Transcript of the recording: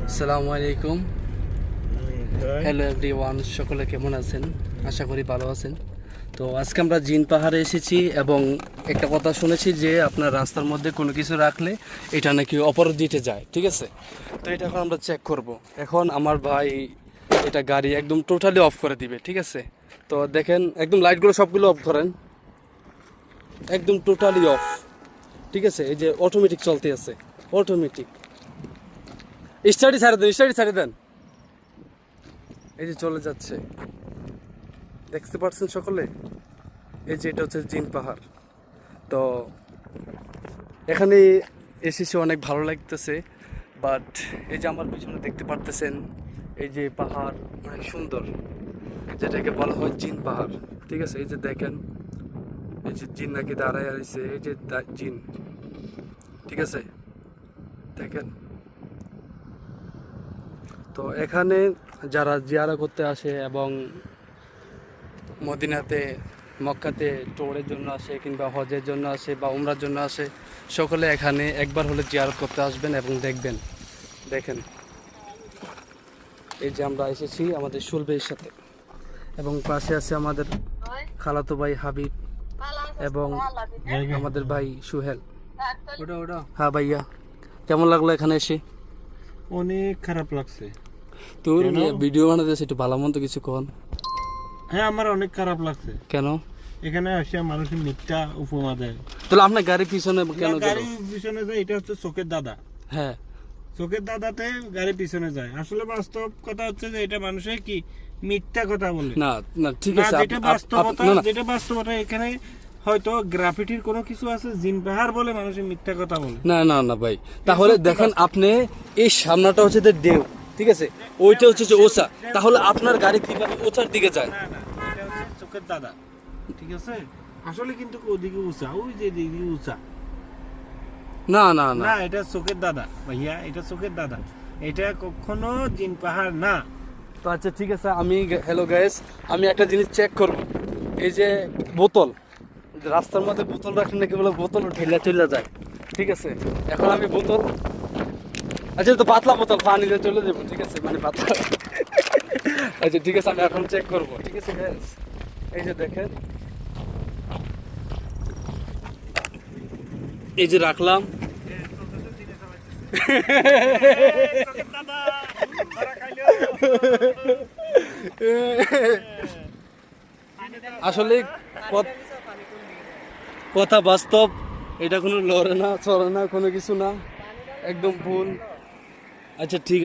আসসালামু আলাইকুম। Hello everyone, সকলে কেমন আছেন? আশা করি ভালো আছেন। তো আজকে আমরা জিন পাহাড়ে এসেছি এবং একটা কথা শুনেছি যে আপনার রাস্তার মধ্যে কোনো কিছু রাখলে এটা নাকি অপরাজিটে যায়, ঠিক আছে? তো এটা এখন আমরা চেক করব। এখন আমার ভাই এটা গাড়ি একদম টোটালি অফ করে দিবে, ঠিক আছে? তো দেখেন একদম লাইটগুলো সবগুলো অফ করেন, একদম টোটালি অফ, ঠিক আছে? এই যে অটোমেটিক চলতে আছে, অটোমেটিক। স্টার্টই ছাড়ে দেন, স্টার্টই ছাড়ে দেন। এই যে চলে যাচ্ছে, দেখতে পাচ্ছেন সকলে? এই যে এটা হচ্ছে জিন পাহাড়। তো এখানে এসেছি, অনেক ভালো লাগতেছে। বাট এই যে আমার পিছনে দেখতে পারতেছেন, এই যে পাহাড় অনেক সুন্দর, যেটাকে বলা হয় জিন পাহাড়, ঠিক আছে? এই যে দেখেন, এই যে জিন নাকি দাঁড়ায় আছে, এই যে জিন, ঠিক আছে? দেখেন। তো এখানে যারা জিয়ারা করতে আসে এবং মদিনাতে মক্কাতে টোরের জন্য আসে কিংবা হজের জন্য আসে বা উমরার জন্য আসে, সকলে এখানে একবার হলে জিয়ারত করতে আসবেন এবং দেখবেন। দেখেন, এই যে আমরা এসেছি আমাদের সুলবের সাথে এবং পাশে আছে আমাদের খালাতো ভাই হাবিব এবং আমাদের ভাই সুহেল। হ্যাঁ ভাইয়া, কেমন লাগলো এখানে এসে? অনেক খারাপ লাগছে। তোর ভিডিও বানাতে একটু ভালো মন্দ কিছু কন। হ্যাঁ, আমার অনেক খারাপ লাগছে। কেন? এখানে আসে মানুষের মিথ্যা উপমা দেয়। তাহলে আপনার গাড়ির পিছনে কেন গেল? গাড়ির পিছনে যায়, এটা হচ্ছে চোখের দাদা। হ্যাঁ, চোখের দাদাতে গাড়ি পিছনে যায়। আসলে বাস্তব কথা হচ্ছে যে এটা মানুষের কি মিথ্যা কথা বলে না না, ঠিক না, আছে। যেটা বাস্তবতা এখানে হয়তো গ্রাফিটির কোনো কিছু আছে, জিন পাহাড় বলে মানুষের মিথ্যা কথা বলে। না না না ভাই, তাহলে দেখেন আপনি এই সামনাটা হচ্ছে যে ঢেউ, ঠিক আছে? ওইটা হচ্ছে যে ওচা, তাহলে আপনার গাড়ি কিভাবে ওচার দিকে যায়? না না, এটা হচ্ছে চোখের দাদা, ঠিক আছে? আসলে কিন্তু ওদিকে উঁচা, ওই যে দিকে উঁচা। না না না, না, এটা চোখের দাদা ভাইয়া, এটা চোখের দাদা। এটা কখনো জিন পাহাড় না। তো আচ্ছা ঠিক আছে, আমি হ্যালো গাইস, আমি একটা জিনিস চেক করব। এই যে বোতল, রাস্তার মধ্যে বোতল রাখলে নাকি বলে বোতল ঢেলা চলে যায়, ঠিক আছে? এখন আমি বোতল, আচ্ছা তো পাতলা বোতল পানি দিয়ে চলে যাবো, ঠিক আছে? মানে পাতলা। আচ্ছা ঠিক আছে, আমি এখন চেক করব, ঠিক আছে গাইস? এই যে দেখেন, এই যে রাখলাম। আসলে কথা বাস্তব, এটা কোনো লড়ে না চলে না, কোনো কিছু না, একদম ভুল। আচ্ছা ঠিক